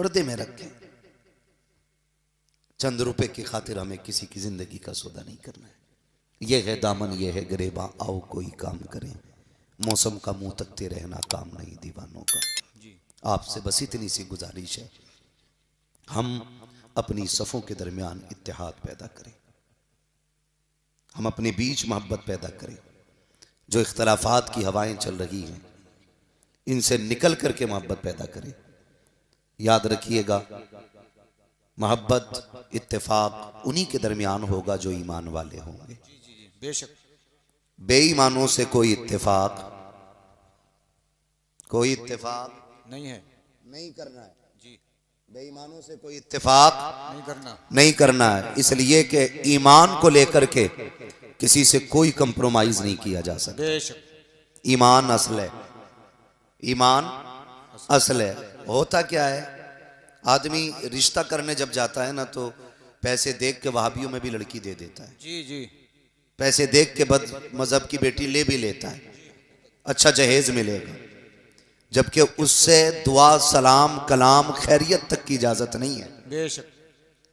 पर्दे में रखें। चंद रुपए की खातिर हमें किसी की जिंदगी का सौदा नहीं करना है। ये है दामन, ये है गिरेबा, आओ कोई काम करें। मौसम का मुंह तकते रहना काम नहीं दीवानों का। आपसे बस इतनी सी गुजारिश है, हम अपनी सफ़ों के दरमियान इत्तेहाद पैदा करें, हम अपने बीच मोहब्बत पैदा करें। जो इख्तलाफात की हवाएं चल रही हैं इनसे निकल करके मोहब्बत पैदा करें। याद रखिएगा, मोहब्बत इत्तेफाक उन्हीं के दरमियान होगा जो ईमान वाले होंगे। बेशक बेईमानों से कोई इत्तेफाक नहीं है, नहीं करना है जी। बेईमानों से कोई इत्तेफाक नहीं करना है, इसलिए कि ईमान को लेकर के किसी से कोई कंप्रोमाइज नहीं किया जा सकता। बेशक ईमान असल है, ईमान असल है। होता क्या है, आदमी रिश्ता करने जब जाता है ना तो पैसे देख के वहाबियों में भी लड़की दे देता है, जी जी। पैसे देख के बद मजहब की बेटी ले भी लेता है, अच्छा जहेज मिलेगा, जबकि उससे दुआ सलाम कलाम खैरियत तक की इजाजत नहीं है। बेशक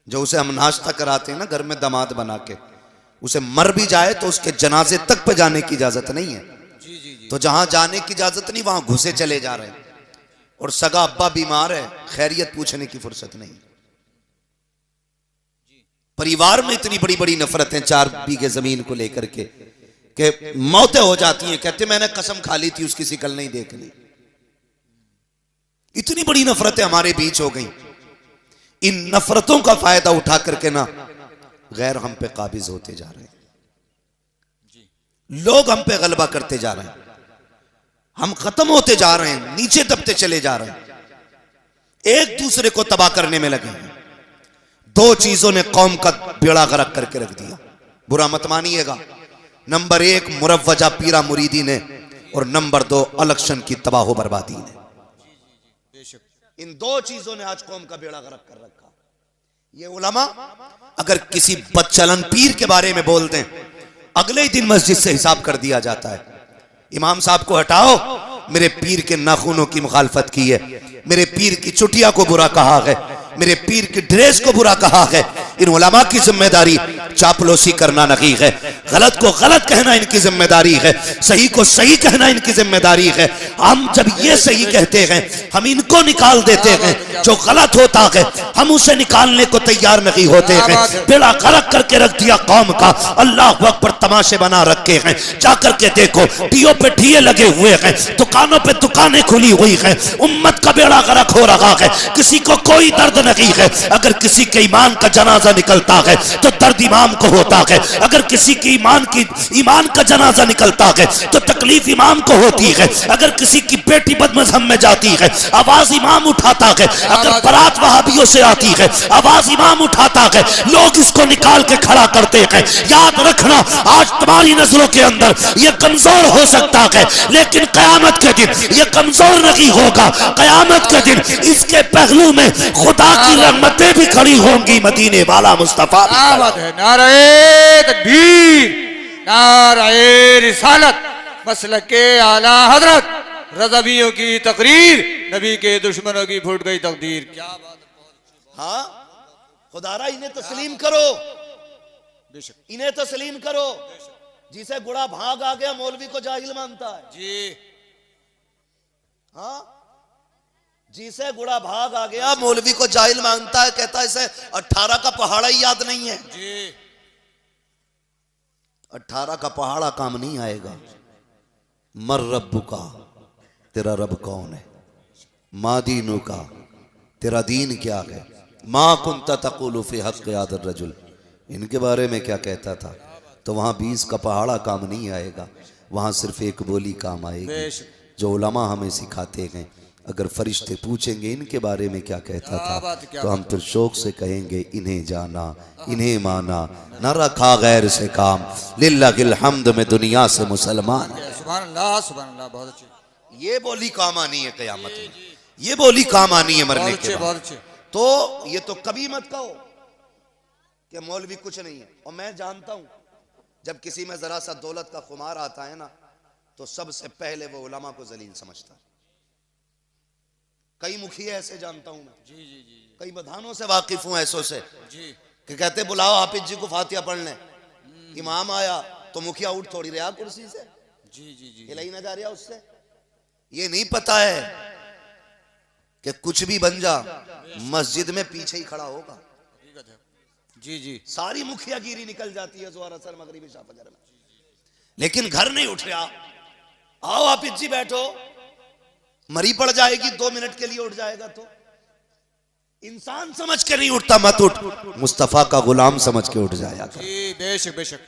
जो उसे हम नाश्ता कराते हैं ना घर में दामाद बना के, उसे मर भी जाए तो उसके जनाजे तक पे जाने की इजाजत नहीं है। जी जी जी। तो जहां जाने की इजाजत नहीं वहां घुसे चले जा रहे हैं, और सगा अब्बा बीमार है, खैरियत पूछने की फुर्सत नहीं। परिवार में इतनी बड़ी बड़ी नफरतें 4 बीघे जमीन को लेकर के कि मौतें हो जाती हैं, कहते मैंने कसम खा ली थी उसकी शिकल नहीं देखनी। इतनी बड़ी नफरतें हमारे बीच हो गई। इन नफरतों का फायदा उठा करके ना गैर हम पे काबिज होते जा रहे हैं, लोग हम पे गलबा करते जा रहे हैं, हम खत्म होते जा रहे हैं, नीचे दबते चले जा रहे हैं, एक दूसरे को तबाह करने में लगे हैं। 2 चीजों ने कौम का बेड़ा गर्क करके रख दिया, बुरा मत मानिएगा। नंबर 1 मुरव्वजा पीरा मुरीदी ने, और नंबर 2 इलेक्शन की तबाह बर्बादी ने। इन 2 चीजों ने आज कौम का बेड़ा गर्क कर रखा। ये उलमा अगर किसी बदचलन पीर के बारे में बोल दें, अगले ही दिन मस्जिद से हिसाब कर दिया जाता है। इमाम साहब को हटाओ, मेरे पीर के नाखूनों की मुखालफत की है, मेरे पीर की चुटिया को बुरा कहा है, मेरे पीर की ड्रेस को बुरा कहा है। इन उलमा की जिम्मेदारी चापलूसी करना नहीं है, गलत को गलत कहना इनकी जिम्मेदारी है, सही को सही कहना इनकी जिम्मेदारी है। हम जब ये सही कहते हैं हम इनको निकाल देते हैं, जो गलत होता है हम उसे निकालने को तैयार नहीं होते हैं। बेड़ा गर्क करके रख दिया कौम का, अल्लाह अकबर तमाशे बना रखे हैं। जाकर के देखो, टीओ पे टीए लगे हुए हैं, दुकानों पे दुकानें खुली हुई हैं, उम्मत का बेड़ा गर्क हो रहा है, किसी को कोई दर्द नहीं है। अगर किसी के ईमान का जनाजा निकलता है तो दर्द इमाम को होता है, अगर किसी की ईमान का जनाजा निकलता है तो तकलीफ इमाम को होती है, अगर किसी की बेटी बदमज़हब में जाती है आवाज इमाम उठाता है, अगर बारात वहाबियों से आती है आवाज इमाम उठाता है, लोग इसको निकाल के खड़ा करते हैं। याद रखना, आज तुम्हारी नजरों के अंदर यह कमजोर हो सकता है, लेकिन कयामत के दिन यह कमजोर नहीं होगा। कयामत के दिन इसके पहलू में खुदा की रहमतें भी खड़ी होंगी, मदीने वाला मुस्तफा। नारे तकबीर, नारे रिसालत, मसलके आला हजरत, रज़वियों की तकरीर, नबी के दुश्मनों की फूट गई तकदीर। क्या बात है। हाँ खुदारा इन्हें तस्लीम करो, बेशक इन्हें तस्लीम करो। जिसे गुड़ा भाग आ गया मौलवी को जाहिल मानता है जी। हाँ, जिसे गुड़ा भाग आ गया मौलवी को जाहिल मानता है, कहता है इसे 18 का पहाड़ा ही याद नहीं है जी। 18 का पहाड़ा काम नहीं आएगा। मर रब्बु का, तेरा रब कौन है, मा दीनु का, तेरा दीन क्या है, मा कुंता तक़ूलु फी हक़्क़ि हाज़ा रजुल, इनके बारे में क्या कहता था। तो वहां 20 का पहाड़ा काम नहीं आएगा, वहां सिर्फ एक बोली काम आएगी जो उलमा हमें सिखाते हैं। अगर फरिश्ते पूछेंगे इनके बारे में क्या कहता था, तो हम फिर शौक से कहेंगे इन्हें जाना, इन्हें माना, न रखा गैर से काम, लिल्लाहिल हम्द में दुनिया से मुसलमान। सुभान अल्लाह, सुभान अल्लाह, बहुत अच्छे। ये बोली काम आनी है क़यामत में, ये बोली काम आनी है मरने के बाद। बहुत अच्छे। तो ये तो कभी मत कहो कि मौलवी कुछ नहीं है। और मैं जानता हूं जब किसी में जरा सा दौलत का खुमार आता है ना, तो सबसे पहले वो उलमा को जलील समझता है। कई मुखिया ऐसे जानता हूं मैं, जी जी जी कई बधानों से वाकिफ हूं ऐसों से जी कि कहते बुलाओ हाफिज जी को फातिहा पढ़ने, इमाम आया तो मुखिया उठ थोड़ी रहा कुर्सी से, जी जी जी हिलाई ना जा रहा उससे। ये नहीं पता है कि कुछ भी बन जा मस्जिद में पीछे ही खड़ा होगा। हकीकत है। जी जी सारी मुखियागिरी निकल जाती है जोहर असर मगरिब इशा फजर में, लेकिन घर नहीं उठ रहा। आओ हाफिज जी बैठो, मरी पड़ जाएगी 2 मिनट के लिए उठ जाएगा तो इंसान समझ के नहीं उठता, मत उठ, मुस्तफा का गुलाम समझ के उठ जाया कर। जी बेशक बेशक,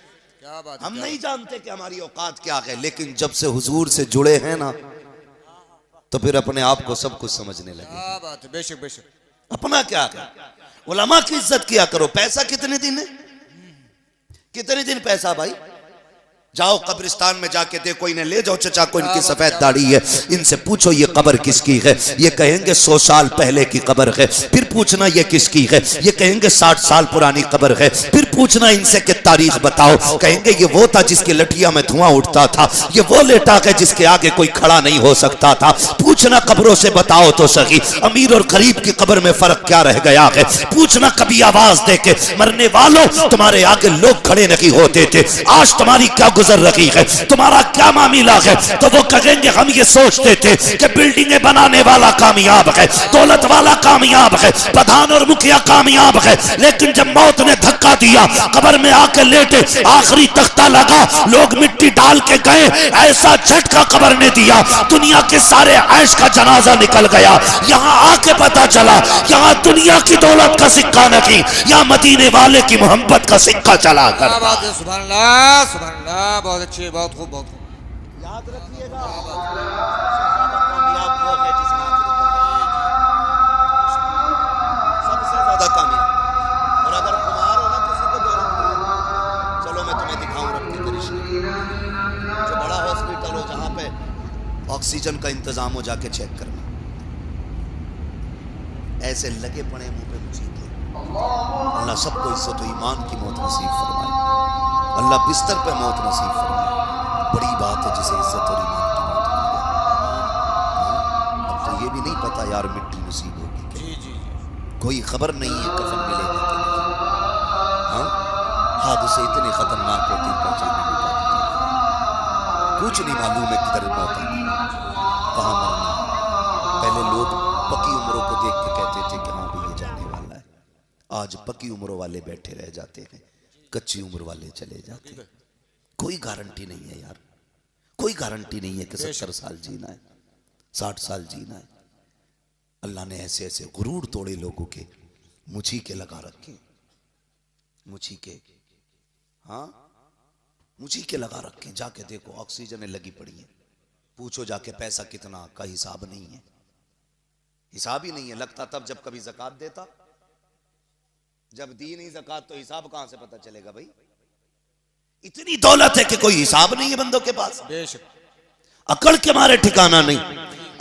क्या बात है, हम क्या नहीं जानते कि हमारी औकात क्या है, लेकिन जब से हुजूर से जुड़े हैं ना तो फिर अपने आप को सब कुछ समझने लगे। क्या बात है, बेशक बेशक। अपना क्या है, उलमा की इज्जत किया करो। पैसा कितने दिन है, कितने दिन पैसा भाई? जाओ कब्रिस्तान में जाके देखो, इन्हें ले जाओ चचा को, इनकी सफेद दाढ़ी है, इनसे पूछो ये कब्र किसकी है, ये कहेंगे 100 साल पहले की कब्र है। फिर पूछना ये किसकी है, ये कहेंगे 60 साल पुरानी कब्र है। फिर पूछना इनसे कि तारीख बताओ, कहेंगे ये वो था जिसकी लठिया में धुआं उठता था, ये वो लेटा है जिसके आगे कोई खड़ा नहीं हो सकता था। पूछना कब्रों से बताओ तो सही, अमीर और गरीब की कब्र में फर्क क्या रह गया है। पूछना कभी आवाज दे के, मरने वालों तुम्हारे आगे लोग खड़े नहीं होते थे, आज तुम्हारी क्या गुजर रही है, तुम्हारा क्या मामला है। तो वो कहेंगे हम ये सोचते थे कि बिल्डिंगें बनाने वाला कामयाब है, दौलत वाला कामयाब है, प्रधान और मुखिया कामयाब है, लेकिन जब मौत ने धक्का दिया, कब्र में आके लेटे, आखिरी तख्ता लगा, लोग मिट्टी डाल के गए, ऐसा झटका कब्र ने दिया, दुनिया के सारे ऐश का जनाजा निकल गया। यहाँ आके पता चला यहाँ दुनिया की दौलत का सिक्का नहीं, यहाँ मदीने वाले की मोहब्बत का सिक्का चला कर। क्या बात है, सुभान अल्लाह सुभान अल्लाह, बहुत अच्छी, बहुत खूब, बहुत खूब। याद रखिएगा, कामयाब वो है जिसने सबसे ज्यादा कामयाब। और अगर कुमार हो ना किसी को दौलत नहीं, चलो मैं तुम्हें दिखाऊं रब के करिश्मे। जो बड़ा हॉस्पिटल हो जहां पे ऑक्सीजन का इंतजाम हो, जाके चेक करना, ऐसे लगे पड़े मुंह पे मुसीबत। अल्लाह सबको इज्जत और ईमान की मौत नसीब फरमाए, अल्लाह बिस्तर पे मौत नसीब फरमाए। बड़ी बात है जिसे इज्जत और ईमान की मौत मिल गई। अब तो ये भी नहीं पता यार मिट्टी नसीब होगी कि जी जी कोई खबर नहीं है कफन मिलेगा कि नहीं। हाँ, हादसे इतने खतरनाक होते हैं पहचाने नहीं पाते, कुछ नहीं मालूम है किधर मौत आनी है, कहाँ मरना है। पहले लोग पकी उम्रों को देख के कहते थे कि हाँ भी ये जाने वाला है, आज पकी उम्रों वाले बैठे रह जाते हैं, कच्ची उम्र वाले चले जाते हैं। कोई गारंटी नहीं है यार, कोई गारंटी नहीं है कि 70 साल जीना है, 60 साल जीना है। अल्लाह ने ऐसे ऐसे गुरूर तोड़े लोगों के, मुझी के लगा रखे, मुझी के, हाँ मुझी के लगा रखे। जाके देखो ऑक्सीजन लगी पड़ी है, पूछो जाके पैसा कितना का हिसाब नहीं है, हिसाब ही नहीं है। लगता तब जब कभी ज़कात देता, जब दी नहीं ज़कात तो हिसाब कहां से पता चलेगा भाई। इतनी दौलत है कि कोई हिसाब नहीं है बंदों के पास, बेशक। अकड़ के मारे ठिकाना नहीं।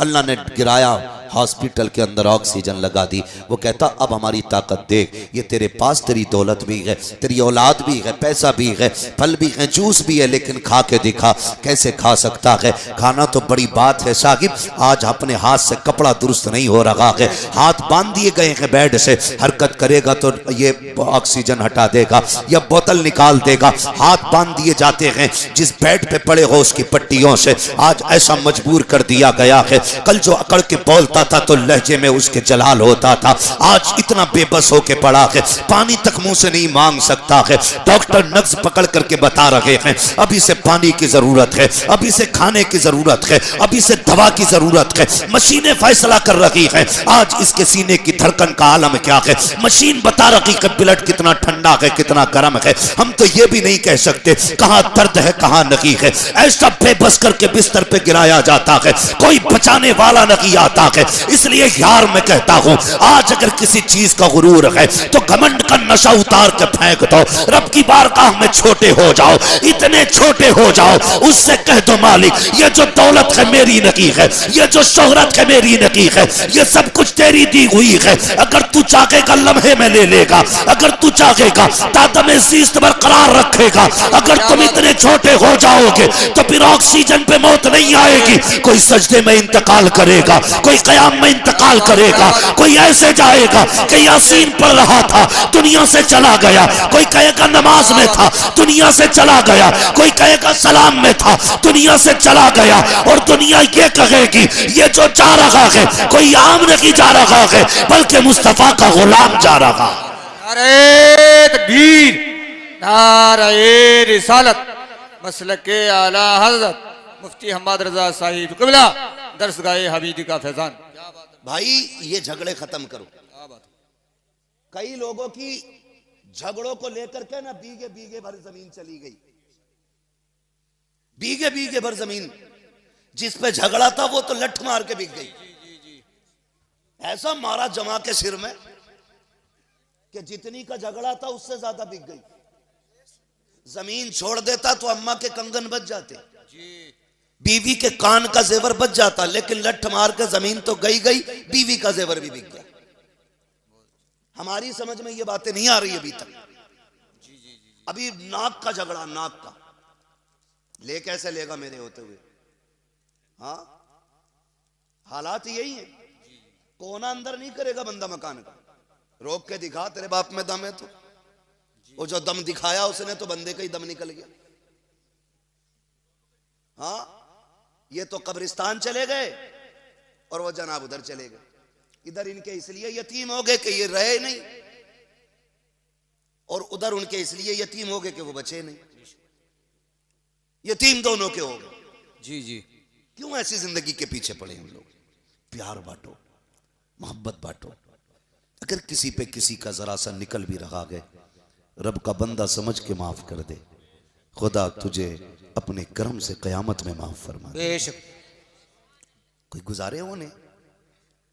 अल्लाह ने गिराया, हॉस्पिटल के अंदर ऑक्सीजन लगा दी। वो कहता अब हमारी ताकत देख, ये तेरे पास तेरी दौलत भी है, तेरी औलाद भी है, पैसा भी है, फल भी है, जूस भी है, लेकिन खा के दिखा। कैसे खा सकता है, खाना तो बड़ी बात है साहिब, आज अपने हाथ से कपड़ा दुरुस्त नहीं हो रहा है, हाथ बांध दिए गए हैं बेड से, हरकत करेगा तो ये ऑक्सीजन हटा देगा या बोतल निकाल देगा, हाथ बांध दिए जाते हैं। जिस बेड पे पड़े हो उसकी पट्टियों से आज ऐसा मजबूर कर दिया गया है। कल जो अकड़ के बोलता था तो लहजे में उसके जलाल होता था, आज इतना बेबस होके पड़ा है, पानी तक मुंह से नहीं मांग सकता है। डॉक्टर नब्ज पकड़ करके बता रहे हैं अभी से पानी की जरूरत है, अभी से खाने की जरूरत है, अभी से दवा की जरूरत है। मशीनें फैसला कर रही हैं आज इसके सीने की धड़कन का आलम क्या है। मशीन बता रही है ब्लड कितना ठंडा है, कितना गर्म है। हम तो ये भी नहीं कह सकते कहां दर्द है कहां नहीं है। ऐसा बेबस करके बिस्तर पे गिराया जाता है, कोई बचाने वाला नहीं आता है। इसलिए यार मैं कहता हूं आज अगर किसी चीज का गुरूर है तो घमंड का नशा उतार के फेंक दो, रब की बारगाह में छोटे हो जाओ, इतने छोटे हो जाओ, उससे कह दो मालिक ये जो दौलत है मेरी नहीं है, ये जो शोहरत है मेरी नहीं है, ये सब कुछ तेरी दी हुई है। अगर तू चाहेगा लम्हे में ले लेगा, अगर तू चाहेगा तादम ज़ीस्त बरकरार रखेगा। अगर तुम इतने छोटे हो जाओगे तो फिर ऑक्सीजन पे मौत नहीं आएगी, कोई सजदे में इंतकाल करेगा, कोई कयाम में इंतकाल करेगा, कोई ऐसे जाएगा कि यासीन पढ़ रहा था दुनिया से चला गया, कोई कहेगा नमाज में था दुनिया से चला गया, कोई कहेगा सलाम में था दुनिया से चला गया, और दुनिया ये कहेगी ये जो जा रहा है कोई आम नहीं जा रहा है बल्कि मुस्तफा का गुलाम जा रहा। नारे तकबीर, नारे रिसालत, मसलके आला हजरत मुफ्ती हम्मद रजा साहिब क़िबला, दरसगाह हमीदी का फैजान। भाई ये झगड़े खत्म करो। कई लोगों की झगड़ों को लेकर के ना बीघे बीघे भर जमीन चली गई, बीघे बीघे भर जमीन जिस पे झगड़ा था वो तो लठ मार के बिक गई। ऐसा मारा जमा के सिर में कि जितनी का झगड़ा था उससे ज्यादा बिक गई। जमीन छोड़ देता तो अम्मा के कंगन बच जाते, बीवी के कान का जेवर बच जाता, लेकिन लठ मार के जमीन तो गई गई, बीवी का जेवर भी बिक गया। हमारी समझ में ये बातें नहीं आ रही अभी तक। अभी नाक का झगड़ा, नाक का ले कैसे लेगा मेरे होते हुए? हाँ, हालात यही है। कोना अंदर नहीं करेगा बंदा मकान का, रोक के दिखा तेरे बाप में दम है तो, वो जो दम दिखाया उसने तो बंदे का ही दम निकल गया। हाँ, ये तो कब्रिस्तान चले गए और वो जनाब उधर चले गए। इधर इनके इसलिए यतीम हो गए कि ये रहे नहीं, और उधर उनके इसलिए यतीम हो गए कि वो बचे नहीं। यतीम दोनों के हो गए। जी जी, क्यों ऐसी जिंदगी के पीछे पड़े हम लोग? प्यार बांटो, मोहब्बत बांटो। अगर किसी पे किसी का जरा सा निकल भी रहा है, रब का बंदा समझ के माफ कर दे, खुदा तुझे अपने करम से कयामत में माफ फरमा दे। बेशक। कोई गुजारे होने,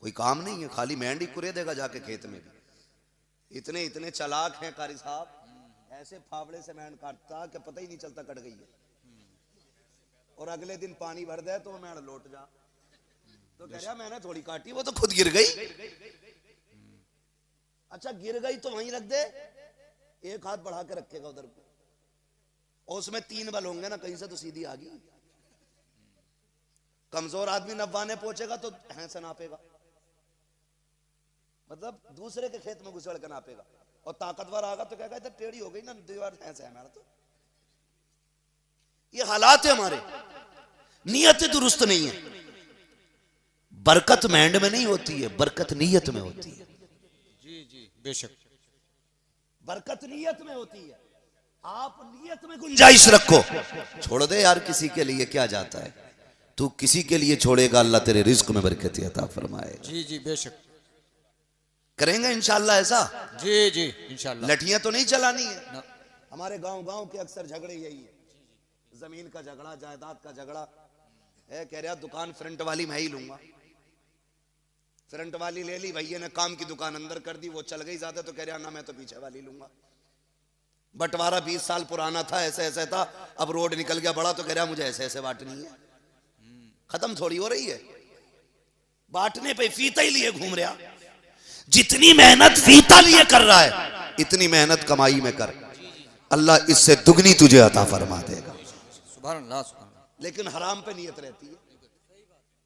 कोई काम नहीं है, खाली मेंढी कुरे देगा जाके खेत में भी। इतने इतने चालाक हैं कारी साहब, ऐसे फावड़े से मेंढ काटता कि पता ही नहीं चलता कट गई है, और अगले दिन पानी भर दे तो वो मेंढ लौट जा, तो कह रहा मैंने थोड़ी काटी, वो तो खुद गिर गई। अच्छा गिर गई तो वहीं रख दे, एक हाथ बढ़ा के रखेगा उधर को, और उसमें 3 बल होंगे ना, कहीं से तो सीधी आ गई। कमजोर आदमी नब्बाने पहुंचेगा तो से नापेगा, मतलब दूसरे के खेत में घुसड़ के नापेगा, और ताकतवर आगा तो कहेगा इधर टेढ़ी हो गई ना दीवार, ऐसे है हमारा। तो ये हालात है हमारे, नियत दुरुस्त नहीं है। बरकत मेंढ में नहीं होती है, बरकत नीयत में होती है। जी जी बेशक, बरकत नीयत में होती है। आप नीयत में गुंजाइश रखो, छोड़ दे यार, किसी के लिए क्या जाता है, तू किसी के लिए छोड़ेगा अल्लाह तेरे रिज्क में बरकत अता फरमाए। जी जी बेशक, करेंगे इंशाल्लाह ऐसा। जी जी इंशाल्लाह। लठियां तो नहीं चलानी है। हमारे गांव के अक्सर झगड़े यही है, जमीन का झगड़ा, जायदाद का झगड़ा है। कह रहा दुकान फ्रंट वाली मैं ही लूंगा, फ्रंट वाली ले ली, भैया ने काम की दुकान अंदर कर दी, वो चल गई ज्यादा, तो कह रहा ना मैं तो पीछे वाली लूंगा। बंटवारा 20 साल पुराना था, ऐसे ऐसे था, अब रोड निकल गया बड़ा, तो कह रहा मुझे ऐसे ऐसे बांटनी है। खत्म थोड़ी हो रही है, बांटने पे फीता ही लिए घूम रहा। जितनी मेहनत फीता लिए कर रहा है, इतनी मेहनत कमाई में कर, अल्लाह इससे दुगनी तुझे अता फरमा देगा। सुभान अल्लाह, सुभान अल्लाह। लेकिन हराम पे नियत रहती है,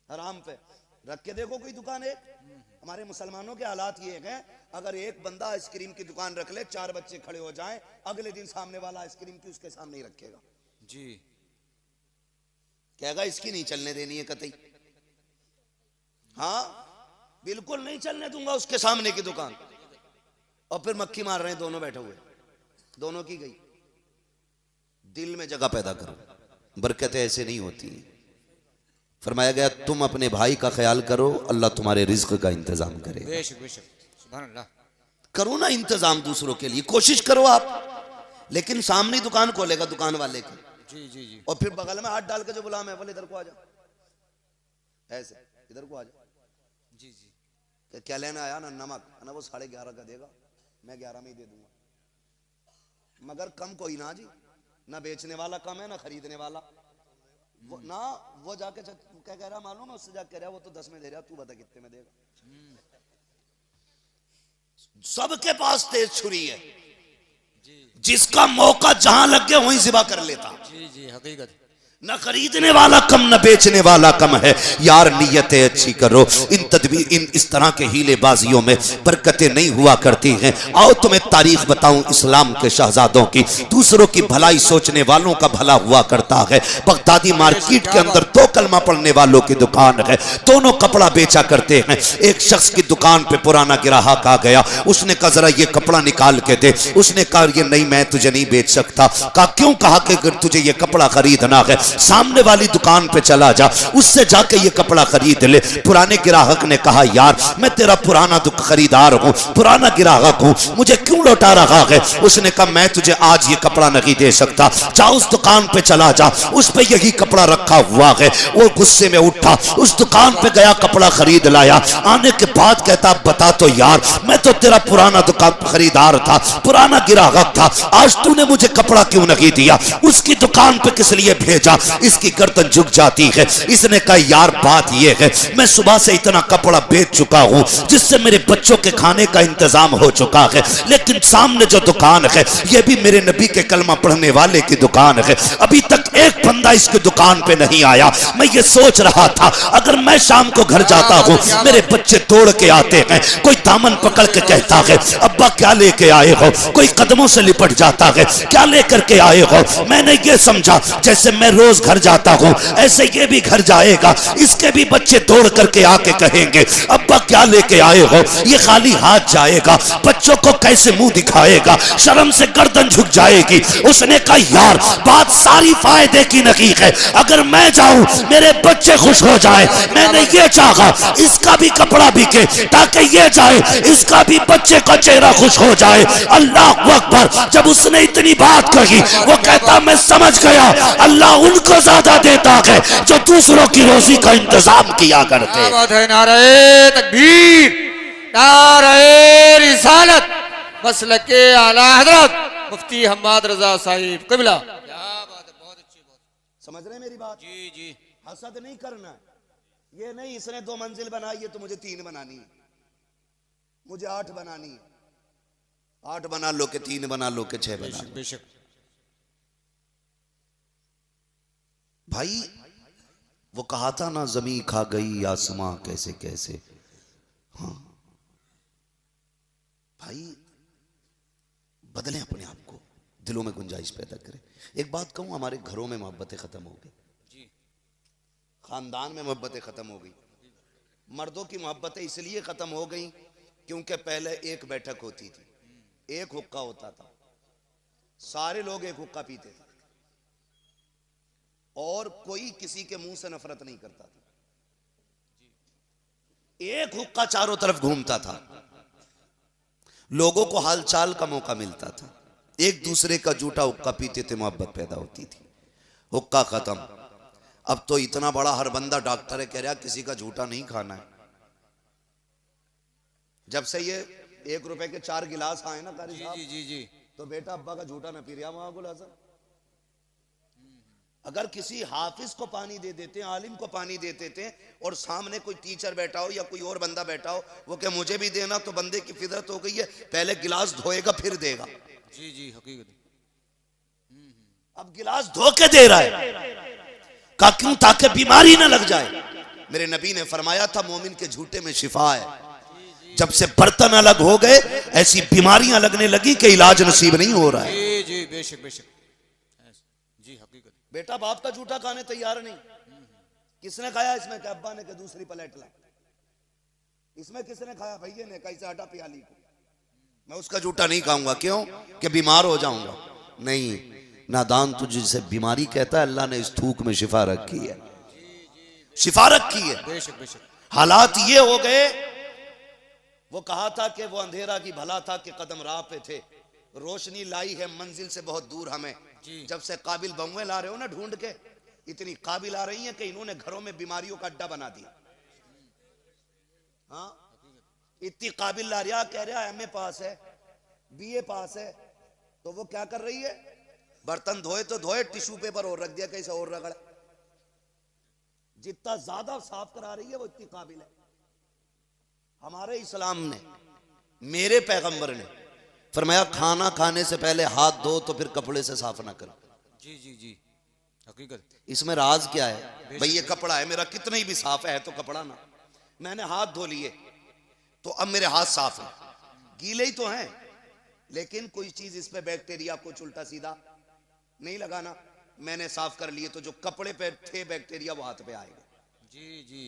हराम पे रख के देखो कोई दुकान है। हमारे मुसलमानों के हालात ये हैं, अगर एक बंदा आइसक्रीम की दुकान रख ले, 4 बच्चे खड़े हो जाएं, अगले दिन सामने वाला आइसक्रीम की उसके सामने ही रखेगा। जी, कहेगा इसकी नहीं चलने देनी है कतई। हाँ बिल्कुल नहीं चलने दूंगा उसके सामने की दुकान। और फिर मक्खी मार रहे हैं दोनों बैठे हुए, दोनों की गई। दिल में जगह पैदा करो, बरकतें ऐसे नहीं होती। फरमाया गया तुम अपने भाई का ख्याल करो, अल्लाह तुम्हारे रिज्क का इंतजाम करे। बेशक बेशक, सुभान अल्लाह। करो ना इंतजाम दूसरों के लिए, कोशिश करो आप। लेकिन सामने दुकान खोलेगा दुकान वाले की, जी जी जी, और फिर बगल में हाथ डाल के जो बुला मैं बोले इधर को आ जा, ऐसे इधर को आ जा। जी जी, क्या लेना आया ना, नमक ना, वो 11.5 का देगा, मैं 11 में ही दे दूंगा। मगर कम कोई ना जी, ना बेचने वाला कम है ना खरीदने वाला। वो ना वो जाके क्या कह रहा मालूम है, उससे जाके कह रहा वो तो 10 में दे रहा, तू बता कितने में देगा। सबके पास तेज छुरी है, जिसका मौका जहां लग गया वहीं जिबा कर लेता। जी जी, हकीकत। न खरीदने वाला कम न बेचने वाला कम है। यार नीयतें अच्छी करो, इन इस तरह के हीलेबाजियों में बरकतें नहीं हुआ करती हैं। आओ तुम्हें तारीख बताऊं इस्लाम के शहजादों की। दूसरों की भलाई सोचने वालों का भला हुआ करता है। बगदादी मार्केट के अंदर 2 कलमा पढ़ने वालों की दुकान है, दोनों कपड़ा बेचा करते हैं। एक शख्स की दुकान पे पुराना ग्राहक आ गया, उसने कहा जरा ये कपड़ा निकाल के दे। उसने कहा ये नहीं, मैं तुझे नहीं बेच सकता। कहा क्यों? कहा कि अगर तुझे ये कपड़ा खरीदना है सामने वाली दुकान पे चला जा, उससे जाके ये कपड़ा खरीद ले। पुराने ग्राहक ने कहा यार मैं तेरा पुराना खरीदार हूँ, पुराना ग्राहक हूँ, मुझे क्यों लौटा रहा है? उसने कहा मैं तुझे आज ये कपड़ा नहीं दे सकता, जा उस दुकान पे चला जा, उस पे यही कपड़ा रखा हुआ है। वो गुस्से में उठा, उस दुकान पे गया, कपड़ा खरीद लाया। आने के बाद कहता बता तो यार, मैं तो तेरा पुराना दुकान खरीदार था, पुराना ग्राहक था, आज तूने मुझे कपड़ा क्यों नहीं दिया? उसकी दुकान पे किस लिए भेजा? इसकी गर्दन झुक जाती है। इसने कहा यार बात यह है मैं सुबह से इतना कपड़ा बेच चुका हूं जिससे मेरे बच्चों के खाने का इंतजाम हो चुका है, लेकिन सामने जो दुकान है यह भी मेरे नबी के कलमा पढ़ने वाले की दुकान है, अभी तक एक बंदा इसकी दुकान पे नहीं आया। मैं ये सोच रहा था अगर मैं शाम को घर जाता हूं, मेरे बच्चे दौड़ के आते हैं, कोई दामन पकड़ के कहता है अब्बा क्या लेके आए हो, कोई कदमों से लिपट जाता है क्या लेकर के आए हो। मैंने ये समझा जैसे मैं रोज घर जाता हूं ऐसे ये भी घर जाएगा, इसके भी बच्चे दौड़ करके आके कहेंगे अब्बा क्या लेके आए हो। ये खाली हाथ जाएगा, बच्चों को कैसे मुंह दिखाएगा, शर्म से गर्दन झुक जाएगी। उसने कहा यार बात सारी फायदे की नहीं है, अगर मैं जाऊं मेरे बच्चे खुश हो जाए। मैंने ये चाहा इसका भी कपड़ा बिके ताकि ये जाए, इसका भी बच्चे का चेहरा खुश हो जाए। अल्लाह अकबर। जब उसने इतनी बात कही वो कहता मैं समझ गया अल्लाह उनको ज्यादा देता है जो दूसरों की रोजी का इंतजाम किया करते। नारे तकबीर, नारे रिसालत, मसलके आला हजरत मुफ्ती हम्माद रजा साहिब क़िबला। क्या बात है, बहुत अच्छी बात। समझ रहे मेरी बात? जी जी। हसद नहीं करना, ये नहीं इसने 2 मंजिल बनाई है तो मुझे 3 बनानी है, मुझे 8 बनानी है। 8 बना लो के 3 बना लो के 6 बना लो। बेशक भाई वो कहा था ना जमीन खा गई आसमां कैसे कैसे। हाँ भाई बदलें अपने आप को, दिलों में गुंजाइश पैदा करें। एक बात कहूं, हमारे घरों में मोहब्बतें खत्म हो गई, खानदान में मोहब्बतें खत्म हो गई। मर्दों की मोहब्बतें इसलिए खत्म हो गई क्योंकि पहले एक बैठक होती थी, एक हुक्का होता था, सारे लोग एक हुक्का पीते थे और कोई किसी के मुंह से नफरत नहीं करता था। एक हुक्का चारों तरफ घूमता था, लोगों को हालचाल का मौका मिलता था, एक दूसरे का जूठा हुक्का पीते थे, मोहब्बत पैदा होती थी। हुक्का खत्म। अब तो इतना बड़ा हर बंदा डॉक्टर है, कह रहा किसी का झूठा नहीं खाना है। जब से ये 1 रुपए के 4 गिलास आए ना कारी साहब, जी जी, तो बेटा अब्बा का झूठा ना पी रहा वहां गुल हसन। अगर किसी हाफिज को पानी दे देते, आलिम को पानी दे देते और सामने कोई टीचर बैठा हो या कोई और बंदा बैठा हो, वो क्या मुझे भी देना, तो बंदे की फितरत हो गई है पहले गिलास धोएगा फिर देगा। जी जी हकीकत। अब गिलास धो के दे रहा है, का क्यों? ताकि बीमारी ना लग जाए। मेरे नबी ने फरमाया था मोमिन के झूठे में शिफा है। जब से बर्तन अलग हो गए ऐसी बीमारियां लगने लगी कि इलाज नसीब नहीं हो रहा है। जी जी बेशक बेशक जी हकीकत। बेटा बाप का झूठा खाने तैयार नहीं, किसने खाया इसमें? क्या अब्बा ने? क्या दूसरी प्लेट ला? इसमें किसने खाया? भैया ने। कैसे आटा प्याली को? मैं उसका झूठा नहीं खाऊंगा, क्यों? कि बीमार हो जाऊंगा। नहीं, नादान तुझे जिसे बीमारी कहता है, अल्लाह ने इस थूक में शिफा रखी है, शिफा रखी है। बेशक बेशक। हालात ये हो गए, वो कहा था कि वो अंधेरा की भला था कि कदम राह पे थे, रोशनी लाई है मंजिल से बहुत दूर हमें। जब से काबिल बहुएं ला रहे हो ना ढूंढ के, इतनी काबिल आ रही हैं कि इन्होंने घरों में बीमारियों का अड्डा बना दिया। हाँ, इतनी काबिल ला रहा, कह रहा एमए पास है, बीए पास है, तो वो क्या कर रही है? बर्तन धोए तो धोए, टिश्यू पेपर और रख दिया, कैसे और रगड़ा। जितना ज्यादा साफ करा रही है वो इतनी काबिल है। हमारे इस्लाम ने, मेरे पैगंबर ने फरमाया खाना खाने से पहले हाथ धो तो फिर कपड़े से साफ ना करो। जी जी जी हकीकत। इसमें राज क्या है भाई? ये कपड़ा है मेरा, कितना ही भी साफ है तो कपड़ा ना, मैंने हाथ धो लिए तो अब मेरे हाथ साफ है, गीले ही तो हैं, लेकिन कोई चीज इस पे बैक्टीरिया कुछ उल्टा सीधा नहीं लगाना, मैंने साफ कर लिए तो जो कपड़े पे थे बैक्टीरिया वो हाथ पे आएगा। जी जी।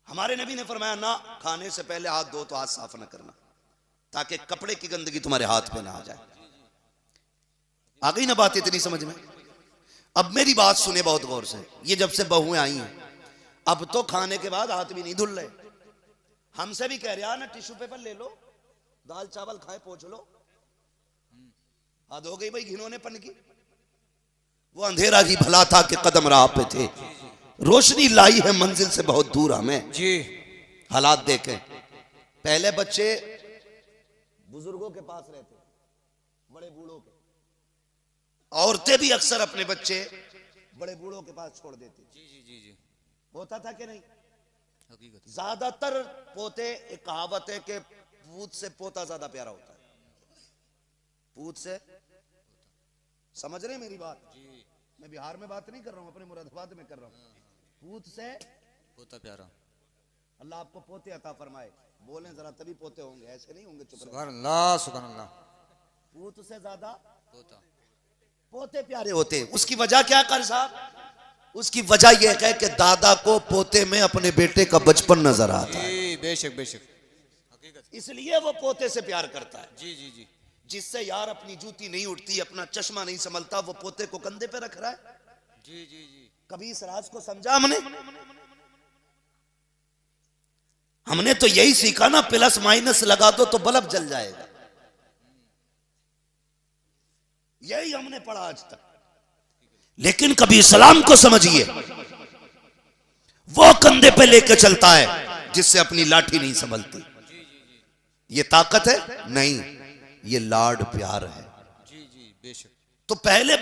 हमारे नबी ने फरमाया ना, खाने से पहले हाथ धो तो हाथ साफ ना करना, ताकि कपड़े की गंदगी तुम्हारे हाथ पे ना आ जाए। आ गई ना बात इतनी समझ में? अब मेरी बात सुने बहुत गौर से, ये जब से बहुएं आई हैं अब तो खाने के बाद हाथ भी नहीं धुल रहे, हमसे भी कह रहे ना टिश्यू पेपर ले लो, दाल चावल खाए पोंछ लो, हाथ हो गई भाई घिनौने पन की। वो अंधेरा ही भला था कि कदम राह पे थे, रोशनी लाई है मंजिल से बहुत दूर हमें। जी। हालात देखें, पहले बच्चे बुजुर्गों के पास रहते, बड़े बूढ़ों के, औरतें भी अक्सर अपने बच्चे बड़े बूढ़ों के पास छोड़ देती। जी जी जी जी। होता था कि नहीं? हकीकत। ज्यादातर पोते, एक कहावत है कि पूत से पोता ज्यादा प्यारा होता है, पूत से, समझ रहे मेरी बात? जी। मैं बिहार में बात नहीं कर रहा हूं, अपने मुरादाबाद में कर रहा हूं। पूत से पोता प्यारा। अल्लाह आपको पोते अता फरमाए, बोलें जरा तभी पोते होंगे, ऐसे नहीं होंगे चुप रहो। सुभान अल्लाह सुभान अल्लाह। पूत से ज्यादा पोता पोते प्यारे होते। उसकी वजह क्या कर साहब? उसकी वजह यह है कि दादा को पोते में अपने बेटे का बचपन नजर आता है। जी बेशक बेशक। हकीकत। इसलिए वो पोते से प्यार करता है। जी जी जी। जिससे यार अपनी जूती नहीं उठती, अपना चश्मा नहीं संभलता, वो पोते को कंधे पे रख रहा है। जी जी जी। कभी इस राज को समझा हमने? हमने तो यही सीखा ना, प्लस माइनस लगा दो तो बल्ब जल जाएगा, यही हमने पढ़ा आज तक। लेकिन कभी इस्लाम को समझिए, वो कंधे पे लेके चलता है जिससे अपनी लाठी नहीं संभलती। ये ताकत है नहीं, ये लाड प्यार है। जी जी बेशक। तो पहले